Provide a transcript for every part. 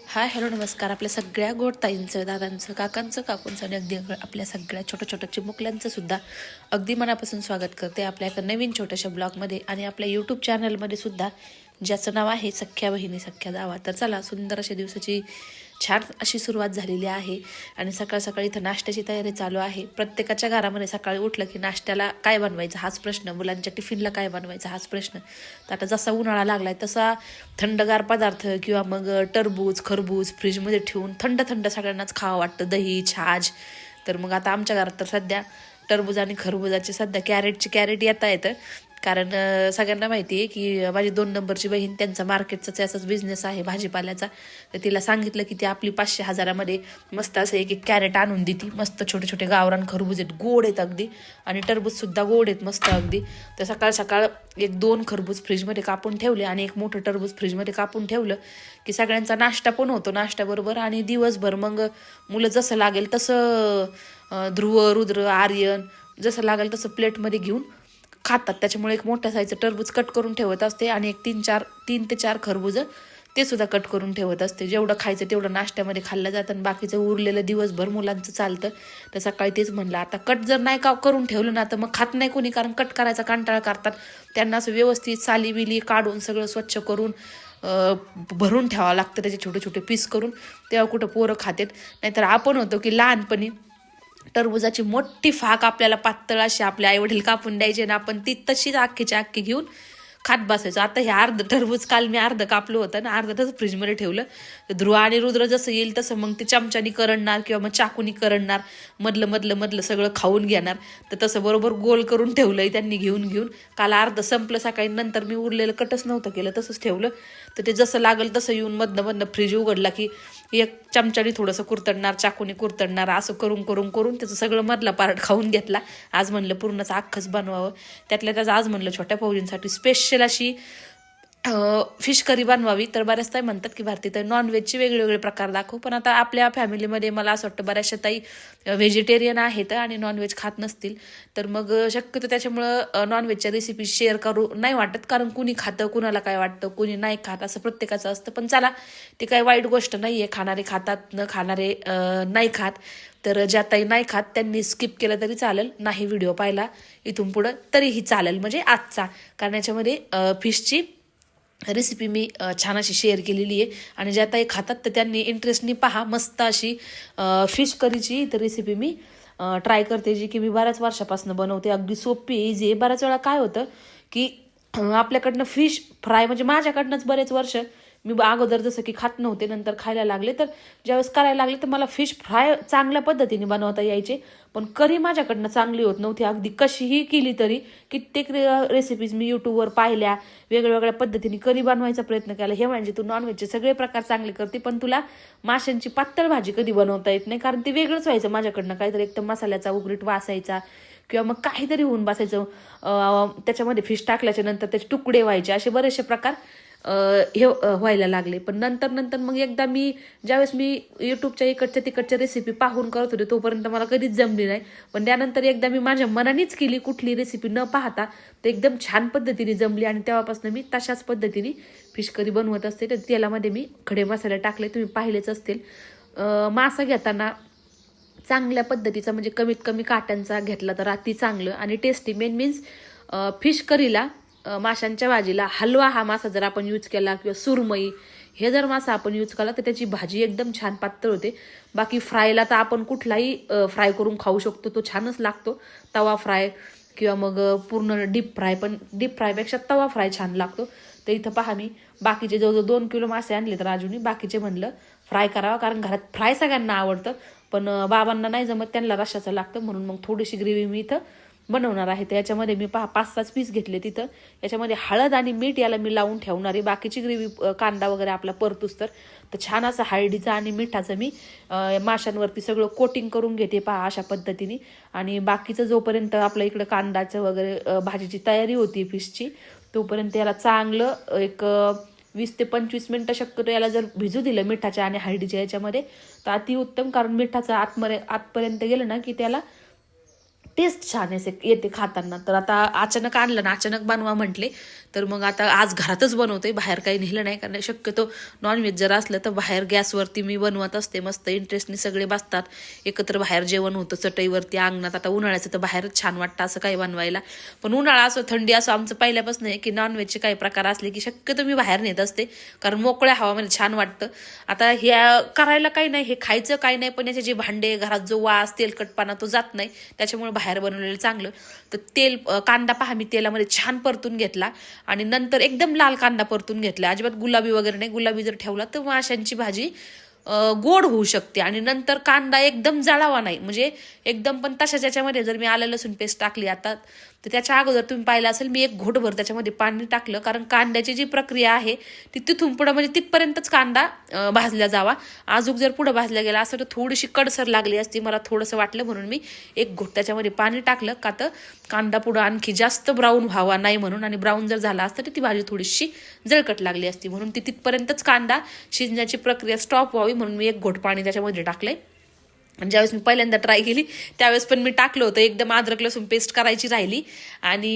Hi hello नमस्कार. आपल्या सगळ्या गोड ताईंचं, दादांचं, काकांचं, काकूंचं आणि अगदी आपल्या सगळ्या छोट्या छोट्या चिमुकल्यांचं सुद्धा अगदी मनापासून स्वागत करते आपल्या एका नवीन छोट्याशा ब्लॉगमध्ये आणि आपल्या यूट्यूब चॅनलमध्ये सुद्धा, ज्याचं नाव आहे सख्या बहिणी सख्या जावा. तर चला, सुंदर अशा दिवसाची छान अशी सुरुवात झालेली आहे आणि सकाळ सकाळी इथं नाश्त्याची तयारी चालू आहे. प्रत्येकाच्या घरामध्ये सकाळी उठलं की नाश्त्याला काय बनवायचं हाच प्रश्न, मुलांच्या टिफिनला काय बनवायचा हाच प्रश्न. तर आता जसा उन्हाळा लागलाय तसा थंडगार पदार्थ किंवा मग टरबूज खरबूज फ्रीजमध्ये ठेवून थंड थंड सगळ्यांनाच खावं वाटतं, दही छाछ. तर मग आता आमच्या घरात तर सध्या टरबूज आणि खरबुजाचे सध्या कॅरेट येता येतं, कारण सगळ्यांना माहिती आहे की माझी 2 नंबरची बहीण, त्यांचा मार्केटचा याचाच बिझनेस आहे भाजीपाल्याचा. तर तिला सांगितलं की ती आपली 500-1000मध्ये मस्त असं एक एक कॅरेट आणून देते. मस्त छोटे छोटे गावरान खरबूज आहेत, गोड आहेत अगदी, आणि टरबूजसुद्धा गोड आहेत मस्त अगदी. तर सकाळ सकाळ 1-2 खरबूज फ्रीजमध्ये कापून ठेवले आणि एक मोठं टरबूज फ्रीजमध्ये कापून ठेवलं की सगळ्यांचा नाश्ता पण होतो नाश्त्याबरोबर, आणि दिवसभर मग मुलं जसं लागेल तसं ध्रुव रुद्र आर्यन जसं लागेल तसं प्लेटमध्ये घेऊन खातात. त्याच्यामुळे एक मोठ्या साईजचं टरबूज कट करून ठेवत असते आणि एक 3 ते 4 खरबूज ते सुद्धा कट करून ठेवत असते. जेवढं खायचं तेवढं नाश्त्यामध्ये खाल्लं जातं आणि बाकीचं उरलेलं दिवसभर मुलांचं चालतं. तर सकाळी तेच म्हणलं, आता कट जर नाही का करून ठेवलं ना तर मग खात नाही कोणी, कारण कट करायचा कंटाळा करतात. त्यांना असं व्यवस्थित सालीबिली काढून सगळं स्वच्छ करून भरून ठेवावं लागतं, त्याचे छोटे छोटे पीस करून, तेव्हा कुठं पोरं खातात. नाहीतर आपण होतो की लहानपणी टरबुजाची मोठी फाक आपल्याला पातळ अशी आपले आईवडील कापून द्यायचे ना, आपण ती तशीच अख्खीच्या अख्खी घेऊन खात बसायचो. आता हे अर्ध टरबूज काल मी अर्ध कापलं होतं ना, अर्ध तसं फ्रीजमध्ये ठेवलं. ध्रुव आणि रुद्र जसं येईल तसं मग ते चमच्यानी करडणार किंवा मग चाकूनी करडणार, मधलं मधलं मधलं सगळं खाऊन घेणार. तर तसं बरोबर गोल करून ठेवलंय त्यांनी घेऊन काल अर्ध संपलं सकाळी, नंतर मी उरलेलं कटच नव्हतं केलं, तसंच ठेवलं. तर ते जसं लागेल तसं येऊन मधनं फ्रीज उघडला की एक चमच्यानी थोडंसं कुरतडणार, चाकूनी कुरतडणार, असं करून करून करून त्याचं सगळं मधला पार्ट खाऊन घेतला. आज म्हणलं पूर्णच अख्खच बनवावं. त्याच आज म्हणलं छोट्या फौजींसाठी स्पेशल अशी फिश करी बनवावी. तर बऱ्याच ताई म्हणतात की भारती तर नॉनव्हेजचे वेगळे प्रकार दाखव, पण आता आपल्या फॅमिलीमध्ये मला असं वाटतं बऱ्याचशा ताई व्हेजिटेरियन आहेत आणि नॉनव्हेज खात नसतील. तर मग शक्यतो त्याच्यामुळं नॉनव्हेजच्या रेसिपी शेअर करू नाही वाटत, कारण कुणी खातं, कुणाला काय वाटतं, कुणी नाही खात, असं प्रत्येकाचं असतं. पण चला, ती काही वाईट गोष्ट नाही आहे. खाणारे खातात, न खाणारे नाही खात. तर ज्या ताई नाही खात त्यांनी स्किप केलं तरी चालेल, नाही व्हिडिओ पाहिला इथून पुढं तरीही चालेल, म्हणजे आजचा, कारण याच्यामध्ये फिशची रेसिपी मी छान अशी शेअर केलेली आहे. आणि ज्या ताई खातात तर त्यांनी इंटरेस्टनी पहा, मस्त अशी फिश करीची तर रेसिपी मी ट्राय करते, जी की मी बऱ्याच वर्षापासून बनवते. अगदी सोपी इझी आहे. बऱ्याच वेळा काय होतं की आपल्याकडनं फिश फ्राय, म्हणजे माझ्याकडनंच बरेच वर्ष मी अगोदर जसं की खात नव्हते, नंतर खायला लागले, तर ज्यावेळेस करायला लागले तर मला फिश फ्राय चांगल्या पद्धतीने बनवता यायचे, पण करी माझ्याकडनं चांगली होत नव्हती. अगदी कशीही केली तरी कित्येक रेसिपीज मी यूट्यूबवर पाहिल्या, वेगळ्या पद्धतीने करी बनवायचा प्रयत्न केला. हे म्हणजे तू नॉनव्हेजचे सगळे प्रकार चांगले करते, पण तुला माशांची पातळ भाजी कधी बनवता येत नाही, कारण ते वेगळंच व्हायचं माझ्याकडनं. काहीतरी एकदम मसाल्याचा उघडीट वास यायचा किंवा मग काहीतरी होऊन बसायचं. त्याच्यामध्ये फिश टाकल्याच्या नंतर त्याचे तुकडे व्हायचे, असे बरेचसे प्रकार हे व्हायला लागले. पण नंतर मग एकदा मी ज्यावेळेस मी यूट्यूबच्या इकडच्या तिकडच्या रेसिपी पाहून करत होते, तोपर्यंत मला कधीच जमली नाही. पण त्यानंतर एकदा मी माझ्या मनानेच केली, कुठली रेसिपी न पाहता, तर एकदम छान पद्धतीने जमली. आणि तेव्हापासून मी तशाच पद्धतीने फिश करी बनवत असते. तर तेलामध्ये मी खडे मसाले टाकले, तुम्ही पाहिलेच असतील. मासा घेताना चांगल्या पद्धतीचा, म्हणजे कमीत कमी काट्यांचा घेतला तर अति चांगलं आणि tasty. Main means fish Karila, माशांच्या भाजीला हलवा हा मासा जर आपण यूज केला किंवा सुरमई हे जर मासा आपण यूज केला तर त्याची भाजी एकदम छान पातळ होते. बाकी फ्रायला तर आपण कुठलाही फ्राय करून खाऊ शकतो, तो छानच लागतो. तवा फ्राय किंवा मग पूर्ण डीप फ्राय, पण डीप फ्रायपेक्षा तवा फ्राय छान लागतो. तर इथं पहा, मी बाकीचे जवळजवळ 2 किलो मासे आणले, तर राजूनी बाकीचे म्हणलं फ्राय करावा, कारण घरात फ्राय सगळ्यांना आवडतं, पण बाबांना नाही जमत, त्यांना रश्शाचं लागतं. म्हणून मग थोडीशी ग्रेव्ही मी इथं बनवणार आहे. तर याच्यामध्ये मी 5-6 पीस घेतले. तिथं याच्यामध्ये हळद आणि मीठ याला मी लावून ठेवणार आहे. बाकीची ग्रेव्ही कांदा वगैरे आपला परतूस तर छान असं हळदीचं आणि मिठाचं मी माशांवरती सगळं कोटिंग करून घेते, पहा अशा पद्धतीने. आणि बाकीचं जोपर्यंत आपल्या इकडं कांदाचं वगैरे भाजीची तयारी होती फिशची, तोपर्यंत याला चांगलं एक 20 ते 25 मिनटं शक्यतो याला जर भिजू दिलं मिठाच्या आणि हळदीच्या याच्यामध्ये, तर अतिउत्तम. कारण मिठाचं आतपर्यंत गेलं ना की त्याला टेस्ट छान येते खाताना. तर आता अचानक आणलं ना, अचानक बनवा म्हटले, तर मग आता आज घरातच बनवते, बाहेर काही नेलं नाही. कारण शक्यतो नॉनव्हेज जर असलं तर बाहेर गॅसवरती मी बनवत असते, मस्त इंटरेस्टने सगळे बसतात, एकत्र बाहेर जेवण होतं चटईवरती अंगणात. आता उन्हाळ्याचं तर बाहेरच छान वाटतं असं काही बनवायला, पण उन्हाळा असो थंडी असो आमचं पहिल्यापासून आहे की नॉनव्हेजचे काही प्रकार असले की शक्यतो मी बाहेर नेत असते, कारण मोकळ्या हवामध्ये छान वाटतं. आता हे करायला काही नाही, हे खायचं काही नाही, पण याचे जे भांडे, घरात जो वास तेलकटपणा तो जात नाही, त्याच्यामुळे बाहेर बनवलेलं चांगलं. तर कांदा पहा मी तेलामध्ये छान परतून घेतला आणि नंतर एकदम लाल कांदा परतून घेतला, अजिबात गुलाबी वगैरे नाही. गुलाबी जर ठेवला तर माशांची भाजी गोड होऊ शकते. आणि नंतर कांदा एकदम जळावा नाही, म्हणजे एकदम पण तशाच याच्यामध्ये जर मी आलं लसूण पेस्ट टाकली आता, तर त्याच्या अगोदर तुम्ही पाहिलं असेल मी एक घोटभर त्याच्यामध्ये पाणी टाकलं, कारण कांद्याची जी प्रक्रिया आहे ती तिथून पुढं म्हणजे तिथपर्यंतच कांदा भाजला जावा. अजून जर पुढं भाजला गेला असं तर थोडीशी कडसर लागली असती, मला थोडंसं वाटलं, म्हणून मी एक घोट त्याच्यामध्ये पाणी टाकलं, का तर कांदा पुढं आणखी जास्त ब्राऊन व्हावा नाही म्हणून. आणि ब्राऊन जर झाला असतं तर ती भाजी थोडीशी जळकट लागली असती, म्हणून ती तिथपर्यंतच कांदा शिजण्याची प्रक्रिया स्टॉप व्हावी म्हणून मी एक घोट पाणी त्याच्यामध्ये टाकलंय. आणि ज्यावेळेस मी पहिल्यांदा ट्राय केली त्यावेळेस पण मी टाकलं होतं, एकदम अद्रक लसूण पेस्ट करायची राहिली आणि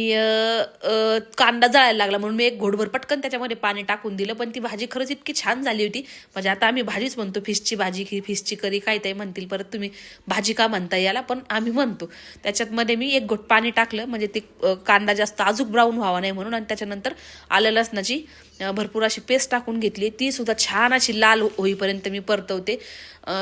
कांदा जळायला लागला, म्हणून मी एक घोटभर पटकन त्याच्यामध्ये पाणी टाकून दिलं. पण ती भाजी खरंच इतकी छान झाली होती, म्हणजे आता आम्ही भाजीच म्हणतो, फिशची भाजी की फिशची करी काय ते म्हणतील परत, तुम्ही भाजी का म्हणता याला, पण आम्ही म्हणतो. त्याच्यामध्ये मी एक घोट पाणी टाकलं, म्हणजे ते कांदा जास्त अजून ब्राऊन व्हावा नाही म्हणून. आणि त्याच्यानंतर आलं लसणाची भरपूर अशी पेस्ट टाकून घेतली, ती सुद्धा छान अशी लाल होईपर्यंत मी परतवते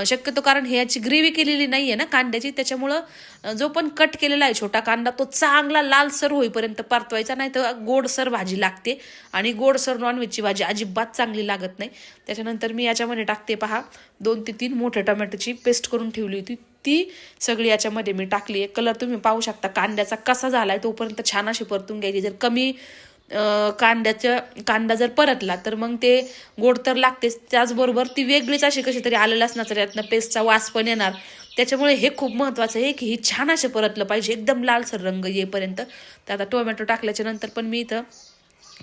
शक्यतो, कारण हे याची ग्रेव्ही केलेली नाहीये ना कांद्याची, त्याच्यामुळं जो पण कट केलेला आहे छोटा कांदा तो चांगला लालसर होईपर्यंत परतवायचा, नाही तर गोडसर भाजी लागते आणि गोडसर नॉनव्हेजची भाजी अजिबात चांगली लागत नाही. त्याच्यानंतर मी याच्यामध्ये टाकते पहा 2 ते 3 मोठ्या टोमॅटोची पेस्ट करून ठेवली होती, ती सगळी याच्यामध्ये मी टाकली. कलर तुम्ही पाहू शकता कांद्याचा कसा झालाय, तोपर्यंत छान अशी परतून घ्यायची. जर कमी कांदा जर परतला तर मग ते गोड तर लागतेच, त्याचबरोबर ती वेगळीच अशी कशी तरी आलं लसणाचा त्यातनं पेस्टचा वास पण येणार. त्याच्यामुळे हे खूप महत्त्वाचं आहे की ही छान असे परतलं पाहिजे, एकदम लालसर रंग येईपर्यंत. तर आता टोमॅटो टाकल्याच्या नंतर पण मी इथं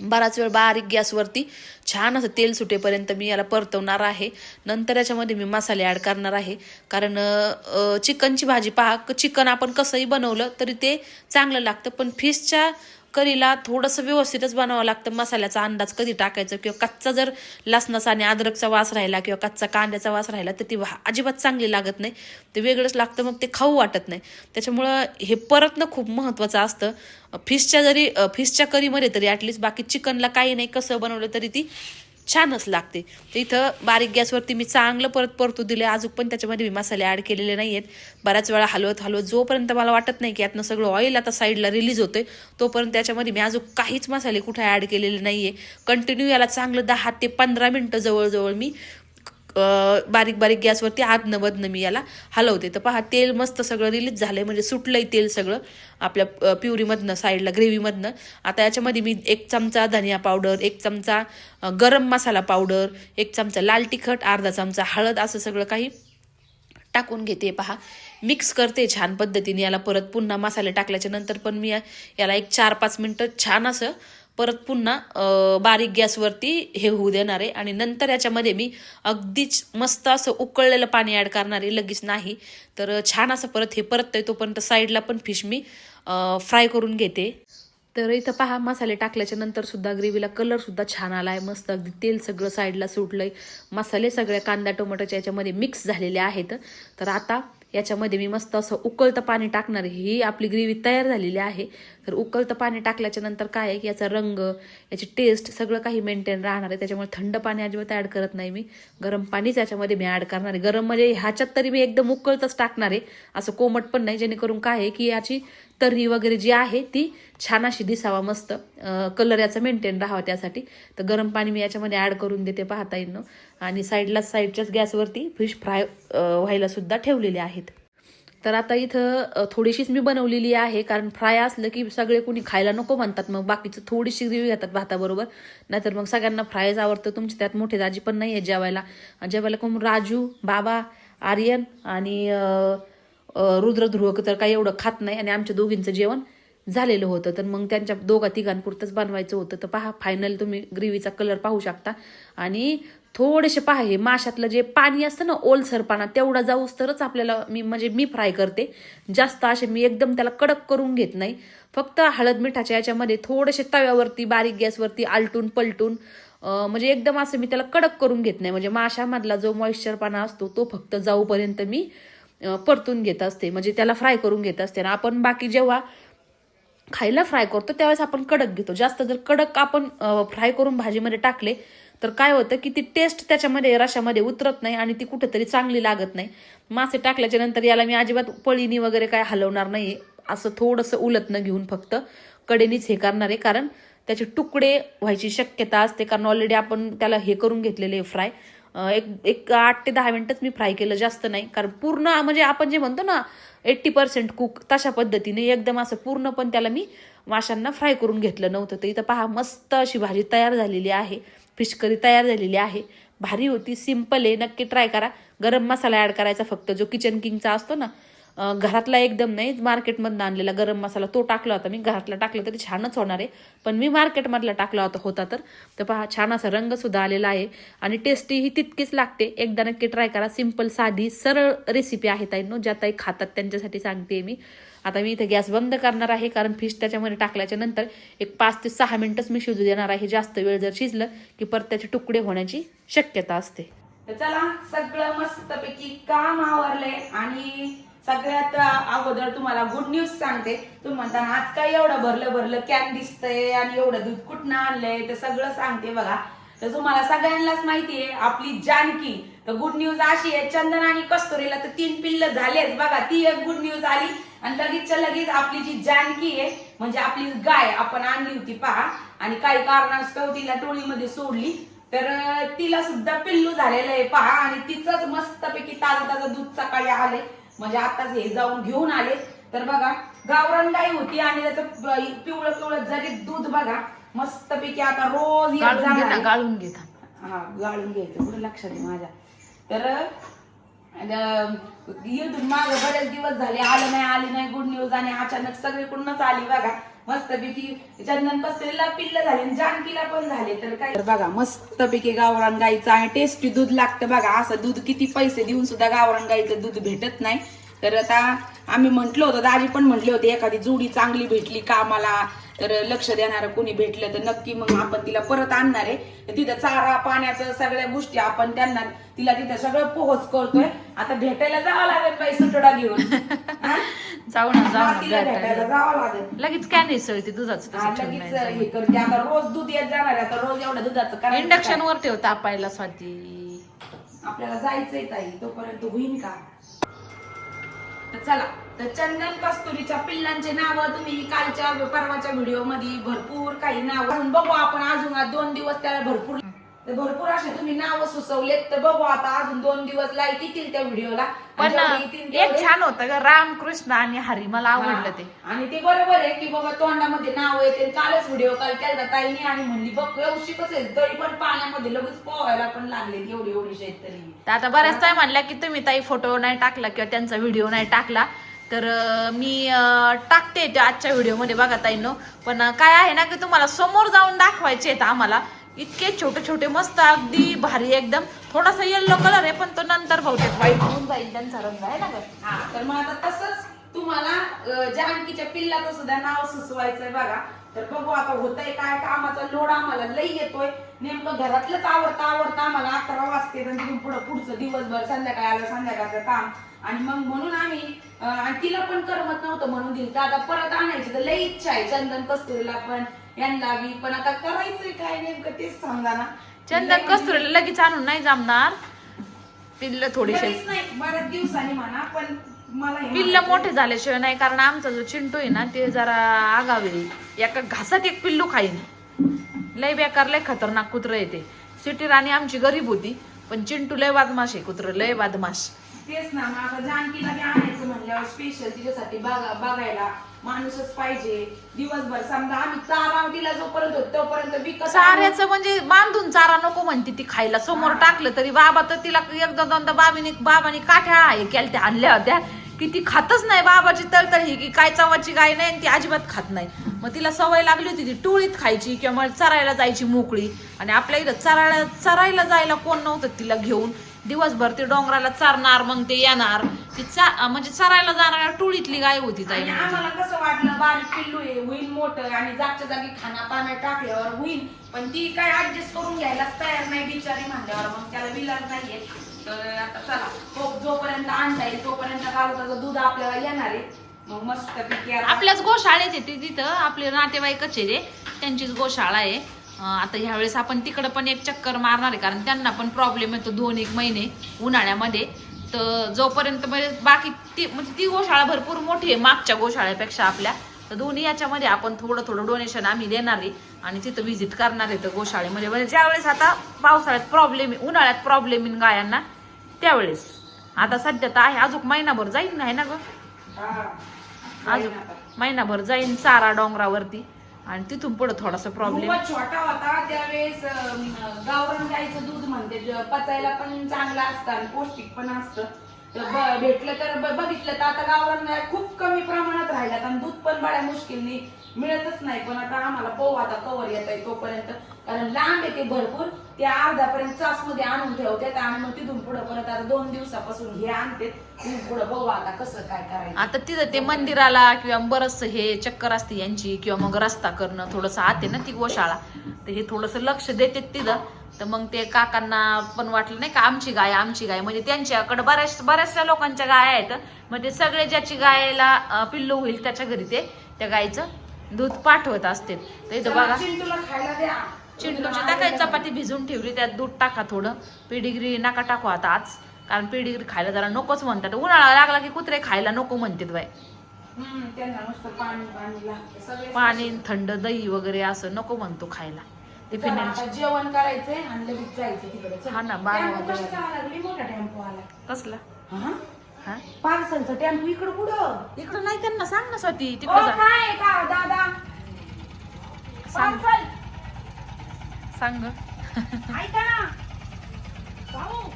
बराच वेळ बारीक गॅसवरती छान असं तेल सुटेपर्यंत मी याला परतवणार आहे. नंतर याच्यामध्ये मी मसाले ॲड करणार आहे, कारण चिकनची भाजी पहा, चिकन आपण कसंही बनवलं तरी ते चांगलं लागतं, पण फिशच्या करीला थोडंसं व्यवस्थितच बनावं लागतं. मसाल्याचा अंदाज कधी टाकायचं, किंवा कच्चा जर लसणाचा आणि अद्रकचा वास राहिला किंवा कच्चा कांद्याचा वास राहिला तर ती अजिबात चांगली लागत नाही, ते वेगळंच लागतं, मग ते खाऊ वाटत नाही. त्याच्यामुळं हे परतणं खूप महत्त्वाचं असतं फिशच्या करीमध्ये तरी ॲटलिस्ट. बाकी चिकनला काही नाही, कसं बनवलं तरी ती छानच लागते. तर इथं बारीक गॅसवरती मी चांगलं परतू दिले. अजून पण त्याच्यामध्ये मी मसाले ॲड केलेले नाही आहेत. बऱ्याच वेळा हलवत जोपर्यंत मला वाटत नाही की यातनं सगळं ऑइल आता साईडला रिलीज होतंय, तोपर्यंत त्याच्यामध्ये मी अजून काहीच मसाले कुठे ॲड केलेले नाही आहे. कंटिन्यू याला चांगलं 10 ते 15 मिनटं जवळजवळ मी बारीक बारीक गॅसवरती आदनं बदनं मी याला हलवते. तर पहा तेल मस्त सगळं रिलीज झालंय, म्हणजे सुटलंय तेल सगळं आपल्या प्युरीमधनं साईडला ग्रेव्हीमधनं. आता याच्यामध्ये मी 1 चमचा धनिया पावडर, 1 चमचा गरम मसाला पावडर, 1 चमचा लाल तिखट, अर्धा चमचा हळद असं सगळं काही टाकून घेते. पहा मिक्स करते छान पद्धतीने याला. परत पुन्हा मसाले टाकल्याच्या नंतर पण मी याला 4-5 मिनटं छान असं परत पुन्हा बारीक गॅसवरती हे होऊ देणार आहे. आणि नंतर याच्यामध्ये मी अगदीच मस्त असं उकळलेलं पाणी ॲड करणार आहे, लगेच नाही. तर छान असं परत हे परततंय तोपर्यंत साईडला पण फिश मी फ्राय करून घेते. तर इथं पहा मसाले टाकल्याच्या नंतर सुद्धा ग्रेव्हीला कलर सुद्धा छान आला आहे, मस्त अगदी तेल सगळं साईडला सुटलंय, मसाले सगळ्या कांदा टोमॅटोच्या याच्यामध्ये मिक्स झालेले आहेत. तर आता याच्यामध्ये मी मस्त असं उकळतं पाणी टाकणार आहे. ही आपली ग्रेव्ही तयार झालेली आहे. तर उकळतं पाणी टाकल्याच्या नंतर काय आहे की याचा रंग, याची टेस्ट सगळं काही मेंटेन राहणार आहे. त्याच्यामुळे थंड पाणी अजिबात ॲड करत नाही मी, गरम पाणीच याच्यामध्ये मी ॲड करणार आहे. गरम म्हणजे ह्याच्यात तरी मी एकदम उकळतच टाकणार आहे, असं कोमट पण नाही, जेणेकरून काय आहे की याची तर्री वगैरे जी आहे ती छान अशी दिसावा, मस्त कलर याचा मेंटेन राहावा त्यासाठी. तर गरम पाणी मी याच्यामध्ये ॲड करून देते पाहता येईन. आणि साईडच्याच गॅसवरती फिश फ्राय व्हायला सुद्धा ठेवलेले आहेत. तर आता इथं थोडीशीच मी बनवलेली आहे, कारण फ्राय असलं की सगळे कोणी खायला नको म्हणतात, मग बाकीचं थोडीशी ग्रेव्ही घेतात भाताबरोबर, नाहीतर मग सगळ्यांना फ्रायच आवडतं. तुमच्या त्यात मोठे दाजी पण नाही आहेत जेवायला कोण राजू, बाबा, आर्यन आणि रुद्र ध्रुव तर काही एवढं खात नाही, आणि आमच्या दोघींचं जेवण झालेलं होतं. तर मग त्यांच्या 2-3 पुरतंच बनवायचं होतं. तर पहा फायनल तुम्ही ग्रेव्हीचा कलर पाहू शकता. आणि थोडेसे पहा हे माशातलं जे पाणी असतं ना ओलसरपणा तेवढा जाऊस तरच आपल्याला मी फ्राय करते. जास्त असे मी एकदम त्याला कडक करून घेत नाही. फक्त हळद मिठाच्या याच्यामध्ये थोडेसे तव्यावरती बारीक गॅसवरती आलटून पलटून म्हणजे एकदम असं मी त्याला कडक करून घेत नाही. म्हणजे माशामधला जो मॉइश्चरपणा असतो तो फक्त जाऊपर्यंत मी परतून घेत असते, म्हणजे त्याला फ्राय करून घेत असते. आणि आपण बाकी जेव्हा खायला फ्राय करतो त्यावेळेस आपण कडक घेतो. जास्त जर कडक आपण फ्राय करून भाजीमध्ये टाकले तर काय होतं की ती टेस्ट त्याच्यामध्ये रशामध्ये उतरत नाही आणि ती कुठेतरी चांगली लागत नाही. मासे टाकल्याच्या नंतर याला मी अजिबात पळीनी वगैरे काय हलवणार नाही. असं थोडंसं उलटणं घेऊन फक्त कडेनीच हे करणार आहे, कारण त्याचे तुकडे व्हायची शक्यता असते. कारण ऑलरेडी आपण त्याला हे करून घेतलेले फ्राय. एक 8 ते 10 मिनिटच मी फ्राय केलं, जास्त नाही. कारण पूर्ण म्हणजे आपण जे म्हणतो ना 80% कुक तशा पद्धतीने एकदम असं पूर्ण पण त्याला मी माशांना फ्राय करून घेतलं नव्हतं. तर इथं पहा मस्त अशी भाजी तयार झालेली आहे. फिश करी तयार झालेली आहे. भारी होती, सिंपल आहे. नक्की ट्राय करा. गरम मसाला ऍड करायचा फक्त, जो किचन किंगचा असतो ना, घरातला एकदम नाही, मार्केटमधून आणलेला गरम मसाला तो टाकला होता मी. घरातला टाकला तरी छानच होणार आहे, पण मी मार्केटमधला टाकला होता तर पहा छान असा रंग सुद्धा आलेला आहे आणि टेस्टी ही तितकीच लागते. एकदा नक्की ट्राय करा. सिंपल साधी सरळ रेसिपी आहे ताईंनो, ज्या ताई खातात त्यांच्यासाठी सांगते मी. आता मी इथे गॅस बंद करणार आहे, कारण फिश त्याच्यामध्ये टाकल्याच्या नंतर एक 5 ते 6 मिनिटच मी शिजू देणार आहे. जास्त वेळ जर शिजलं की परत त्याचे तुकडे होण्याची शक्यता असते. तर चला, सगळं मस्तपैकी काम आवरलंय आणि सगळ्यात अगोदर तुम्हाला गुड न्यूज सांगते. तुम्ही म्हणता आज काय एवढं भरलं कॅन दिसतंय आणि एवढं दूध कुठनं आणलंय, तर सगळं सांगते बघा. तर तुम्हाला सगळ्यांनाच माहितीये आपली जानकी. तर गुड न्यूज अशी आहे, चंदन आणि कस्तुरीला तर 3 पिल्ल झालेच बघा. ती एक गुड न्यूज आली. आणि लगेच आपली जी जानकी आहे म्हणजे आपली गाय आपण आणली होती पहा, आणि काही कारणास्तव तिला टोळीमध्ये सोडली, तर तिला सुद्धा पिल्लू झालेलं आहे पहा. आणि तिचंच मस्तपैकी ताजं दूध सकाळी आले, म्हणजे आताच हे जाऊन घेऊन आले. तर बघा गावरान गाय होती आणि त्याचं पिवळं जरी दूध बघा मस्तपैकी आता रोज गाळून घेता. हा, गाळून घ्यायचं पुढे लक्षात आहे माझ्या. तर माग बरेच दिवस झाले आली नाही गुड न्यूज, आणि अचानक सगळीकडूनच आली बघा. मस्तपैकी चंदन कस्तुरीला पिल्ल झाले, जानकीला पण झाले. तर काय बघा मस्तपैकी गावरान गाईचं आणि टेस्टी दूध लागतं बघा. असं दूध किती पैसे देऊन सुद्धा गावरान गाईचं दूध भेटत नाही. तर आता आम्ही म्हंटलो होतो, दाजी पण म्हटले होते एखादी जोडी चांगली भेटली कामाला तर लक्ष देणारं कोणी भेटलं तर नक्की मग आपण तिला परत आणणार आहे. तिथं चारा पाण्याचं सगळ्या गोष्टी आपण तिला तिथं सगळं पोहोच करतोय. आता भेटायला जावं लागेल बाई सुटडा घेऊन. जाऊ ना भेटायला जावं लागेल. लगेच कॅन सळते दुधाचं, लगेच हे करते. आता रोज दूध येत जाणार आहे, आता रोज एवढं दुधाचं इंडक्शन वर ठेव तापायला स्वाती. आपल्याला जायचंय ताई, तोपर्यंत होईल का? तर चला, तर चंदन कस्तुरीच्या पिल्लांचे नाव तुम्ही कालच्या परवाच्या व्हिडिओ मध्ये भरपूर काही नाव बघू आपण. अजून 2 दिवस त्याला भरपूर असे तुम्ही नाव सुचवलेत, तर बघू आता अजून 2 दिवस लाईक येतील त्या व्हिडिओला. पण एक छान होतं का रामकृष्ण आणि हरी, मला आवडलं ते. आणि ते बरोबर आहे की बाबा तोंडामध्ये नाव येते. कालच व्हिडिओ कॉल केला ताईने आणि म्हणली बघ एवढीच आहे तरी पण पाण्यामध्ये लगेच पोहायला पण लागले एवढी शेतकरी. तर आता बऱ्याच ताई म्हणल्या की तुम्ही ताई फोटो नाही टाकला किंवा त्यांचा व्हिडिओ नाही टाकला, तर मी टाकते ते आजच्या व्हिडिओमध्ये बघा ताईंनो. पण काय आहे ना की तुम्हाला समोर जाऊन दाखवायचे आहेत आम्हाला. इतके छोटे छोटे मस्त अगदी भारी एकदम. थोडासा येल्लो कलर आहे पण तो नंतर बहुतेक व्हाईट होऊन जाईल, त्यांचा रंग आहे ना ग. तर मग आता तसंच तुम्हाला जानकीच्या पिल्लाचं सुद्धा नाव सुचवायचंय बघा. तर बघू आता होतंय काय. कामाचा लोड आम्हाला लई येतोय. नेमकं घरातलंच आवडतं आम्हाला. 11 वाजते पुढचं दिवसभर संध्याकाळी आलं संध्याकाळचं काम. आणि मग म्हणून आम्ही तिला पण करमत नव्हतं म्हणून दिलं. तर आता परत आणायची तर लई इच्छा आहे चंदन कस्तुरीला पण यांना बी. पण आता करायचंय काय नेमकं तेच समजा ना. चंदन कस्तुरीला लगेच आणून नाही जमणार. पिल्ल थोडीशी नाही, बऱ्याच दिवसांनी म्हणा, पण मला पिल्ल मोठे झाल्याशिवाय नाही. कारण आमचा जो चिंटू आहे ना ते जरा आगावे, एका घासात एक पिल्लू खाईन. लय बेकार लय खतरनाक कुत्र येते. सिटी राणी आमची गरीब होती, पण चिंटू लय बदमाश आहे कुत्र, लय बदमाश. तेच ना, मग आता जानकीला बी आणायचं म्हणल्यावर स्पेशल तिच्यासाठी बघायला माणूसच पाहिजे. दिवसभर समजा आम्ही चारा तिला जोपर्यंत होतो तोपर्यंत विकत चाऱ्याचं म्हणजे बांधून चारा नको म्हणते ती खायला. समोर टाकलं तरी बाबा तर तिला एकदा दोनदा बाबांनी काठ्या हे केल्या आणल्या होत्या किती खातच नाही बाबाची तळतळ ही की काय चवाची गाय नाही आणि ती अजिबात खात नाही. मग तिला सवय लागली होती ती टोळीत खायची किंवा मग चरायला जायची मोकळी. आणि आपल्या इथं चरायला जायला कोण नव्हतं तिला घेऊन. दिवसभर ते डोंगराला चरणार मग ते येणार ती म्हणजे चरायला जाणाऱ्या टोळीतली गाय होती ताई. आणि आम्हाला कसं वाटलं बारीक पिल्लू आहे होईल मोठं आणि जागच्या जागी खाना पाण्या टाकल्यावर होईल, पण ती काय ऍडजस्ट करून घ्यायलाच तयार नाही बिचारी म्हणल्यावर मग त्याला विलाज नाहीये. तर आता चला हो जोपर्यंत आणता येईल तोपर्यंत गावचं दूध आपल्याला येणार आहे. मग मस्त पैकी आपल्याच गोशाळेत येते तिथं आपले नातेवाईकच आहे रे, त्यांचीच गोशाळा आहे. आता ह्यावेळेस आपण तिकडं पण एक चक्कर मारणार आहे कारण त्यांना पण प्रॉब्लेम येतो 2-1 महिने उन्हाळ्यामध्ये. तर जोपर्यंत म्हणजे बाकी ती म्हणजे ती गोशाळा भरपूर मोठी आहे मागच्या गोशाळ्यापेक्षा आपल्या. तर दोन्ही याच्यामध्ये आपण थोडं डोनेशन आम्ही देणार आहे आणि तिथं व्हिजिट करणार आहे तर गोशाळेमध्ये. म्हणजे ज्यावेळेस आता पावसाळ्यात प्रॉब्लेम उन्हाळ्यात प्रॉब्लेम येईन गायांना त्यावेळेस. आता सध्या तर आहे अजून महिनाभर जाईल नाही ना ग, अजून महिनाभर जाईन चारा डोंगरावरती आणि तिथून पुढे थोडासा प्रॉब्लेम. छोटा होता त्यावेळेस गावरान गाईचं दूध म्हणते पचायला पण चांगलं असतं आणि पौष्टिक पण असतं. तर भेटलं तर बघितलं तर आता गावरान गाय खूप कमी प्रमाणात राहिल्यात आणि दूध पण बड्या मुश्किलनी मिळतच नाही. पण आता आम्हाला पाहू आता कवर येत आहे तोपर्यंत, कारण लांब येते भरपूर ते अर्ध्यापर्यंत चास मध्ये आणून ठेवतात आणि मग तिथून पुढे परत आता 2 दिवसापासून हे आणते. तिथून पुढे बघू आता कसं काय करायचं. आता तिथं ते मंदिराला किंवा बरंच हे चक्कर असते यांची किंवा मग रस्ता करणं थोडंसं आते ना ती गोशाळा, तर हे थोडंसं लक्ष देते तिथं. तर मग ते काकांना पण वाटलं नाही का आमची गाय म्हणजे त्यांच्याकडे बऱ्याचशा लोकांच्या गाय आहेत. म्हणजे सगळे ज्याची गायला पिल्लू होईल त्याच्या घरी ते त्या गायचं दूध पाठवत असते. तर इथं बघा चिंटूला खायला द्या. चिंटूची टाकायची चपाती भिजून ठेवली त्यात दूध टाका थोडं. पेडिग्री नका टाकू आता आज, कारण पेडिग्री खायला जरा नकोच म्हणतात. उन्हाळा लागला की कुत्रे खायला नको म्हणतात बाय. त्यांना नुसतं पाणी लागतं पाणी थंड दही वगैरे असं नको म्हणतो खायला. ते फिनाईल जेवण करायचंय आणि लगेच जायचं तिकडे. हा ना 12 मोठा टेम्पो आला कसला पार्सलचा टेम्पो इकडं कुठं इकडं नाही त्यांना सांग ना स्वाती ओ, तिकडं काय का दादा सांग पार्सल सांग ऐका ना भाऊ.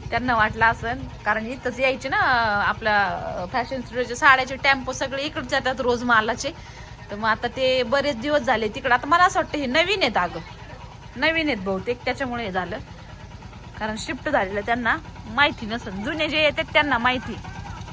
त्यांना वाटलं असं कारण इथंच यायचे ना आपल्या फॅशन स्टुडिओच्या साड्याचे टेम्पो सगळे इकडे जातात रोज मालाचे. तर मग आता ते बरेच दिवस झाले तिकडं. आता मला असं वाटतं हे नवीन आहेत अगं, नवीन आहेत बहुतेक त्याच्यामुळे झालं. कारण शिफ्ट झालेलं त्यांना माहिती नसेल, जुने जे येतात त्यांना माहिती.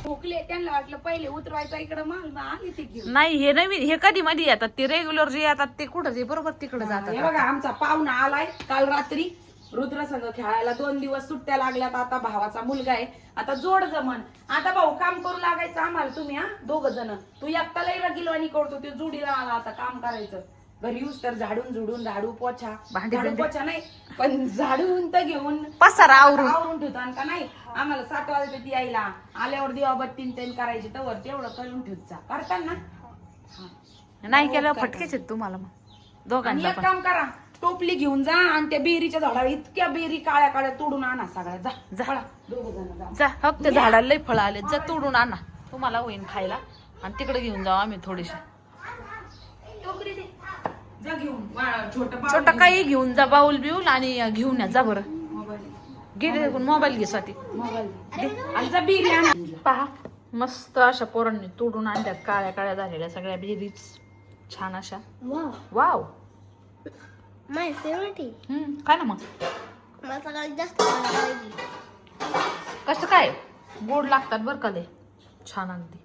भोकले त्यांना वाटलं पहिले उतरवायचा इकडे माल आली ते घेऊन. नाही हे नवीन, हे कधी मध्ये येतात ते रेग्युलर जे येतात ते कुठं जे बरोबर तिकडे हे जातात. बघा आमचा पाहुणा आलाय काल रात्री रुद्र संघ खेळायला. 2 दिवस सुट्ट्या लागल्यात. आता भावाचा मुलगा आहे आता जोड जमन. आता भाऊ काम करू लागायचं आम्हाला तुम्ही 2 जण. तू एकट्याला गेलो आणि करतो ते जोडीला आला आता काम करायचं. घरी येऊस तर झाडून झाडू पोछा झाडू पोछा नाही पण झाडून तर घेऊन पसारा आवरून ठेवतो. आणि का नाही आम्हाला 7 वाजता यायला आल्यावर दिवाबत्ती तेल करायची तवर तेवढं करून ठेवत जा करताना. नाही केलं फटकेच आहेत तुम्हाला मग दोघांना एक काम करा टोपली घेऊन जा आणि त्या बेरीच्या झाडावर इतक्या बेरी काळ्या तोडून आणा सगळ्या. जा 2 जण जा फक्त झाडाला लई फळ आले जा तोडून आणा तुम्हाला होईन खायला. आणि तिकडे घेऊन जाऊ आम्ही थोडीशी जा घेऊन छोटा काही घेऊन जा बाऊल बिऊल आणि घेऊन या जा बरं. घे मोबाईल घे साठी पहा मस्त अशा पोरांनी तोडून आणल्यात काळ्या झालेल्या सगळ्या बेरीज छान अशा. वाव माय फेवरेट काय ना मग मला सगळ्यात जास्त आवडली. कसं काय गोड लागतात बरं का लय छान अगदी.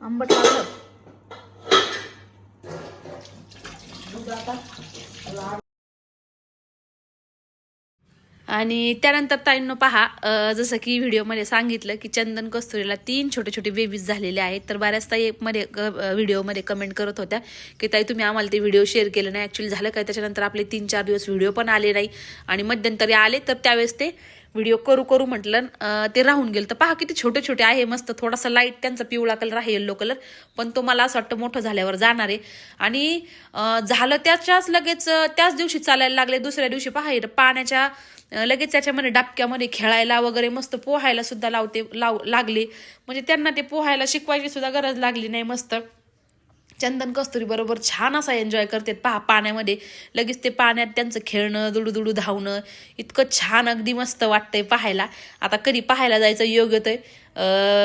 आंबट लागलं आणि त्यानंतर ताईंनो पहा जसं की व्हिडिओमध्ये सांगितलं की चंदन कस्तुरीला 3 छोटे बेबीज झालेले आहेत. तर बऱ्याच ताई व्हिडिओमध्ये कमेंट करत होत्या की ताई तुम्ही आम्हाला ते व्हिडिओ शेअर केलं नाही. ॲक्च्युली झालं काय त्याच्यानंतर आपले 3-4 दिवस व्हिडिओ पण आले नाही आणि मध्यंतरी आले तर त्यावेळेस ते व्हिडिओ करू म्हटलं ते राहून गेलं. तर पहा किती छोटे आहे मस्त. थोडासा लाईट त्यांचा पिवळा कलर आहे येल्लो कलर पण तो मला असं वाटतं मोठं झाल्यावर जाणार आहे. आणि झालं त्याच्याच लगेच त्याच दिवशी चालायला लागले. दुसऱ्या दिवशी पहा पाण्याच्या लगेच त्याच्यामध्ये डबक्यामध्ये खेळायला वगैरे मस्त पोहायला सुद्धा लागले. म्हणजे त्यांना ते पोहायला शिकवायची सुद्धा गरज लागली नाही. मस्त चंदन कस्तुरी बरोबर छान असा एन्जॉय करतात पाण्यामध्ये. लगेच ते पाण्यात त्यांचं खेळणं, दुडू धावणं इतकं छान अगदी मस्त वाटतंय पाहायला. आता कधी पाहायला जायचं योग येतोय.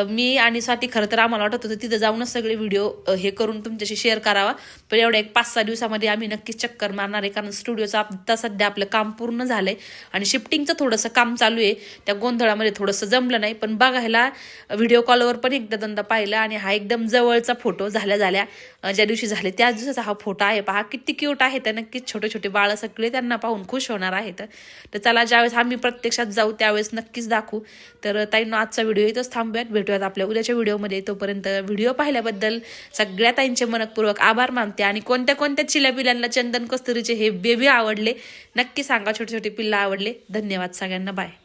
मी आणि स्वाती खरं तर आम्हाला वाटत होतं तिथं जाऊनच सगळे व्हिडिओ हे करून तुमच्याशी शेअर करावा, पण एवढ्या 1-5-6 दिवसामध्ये आम्ही नक्कीच चक्कर मारणार आहे. कारण स्टुडिओचं आता सध्या आपलं काम पूर्ण झालंय आणि शिफ्टिंगचं थोडंसं काम चालू आहे. त्या गोंधळामध्ये थोडंसं जमलं नाही, पण बघायला व्हिडिओ कॉलवर पण एकदा दोनदा पाहिलं. आणि हा एकदम जवळचा फोटो झाल्या ज्या दिवशी झाले त्याच दिवसाचा हा फोटो आहे. पहा किती क्यूट आहे. त्या नक्कीच छोटे छोटे बाळ सगळे त्यांना पाहून खुश होणार आहेत. तर चला ज्यावेळेस आम्ही प्रत्यक्षात जाऊ त्यावेळेस नक्कीच दाखवू. तर ताईंनो आजचा व्हिडिओ इथंच थांबूयात. भेटूयात आपल्या उद्याच्या व्हिडिओमध्ये. तोपर्यंत व्हिडिओ पाहिल्याबद्दल सगळ्या ताईंचे मनपूर्वक आभार मानते. आणि कोणत्या कोणत्या चिल्या पिल्लांना चंदन कस्तुरीचे हे बेबी आवडले नक्की सांगा. छोटे छोटे पिल्ला आवडले. धन्यवाद सगळ्यांना. बाय.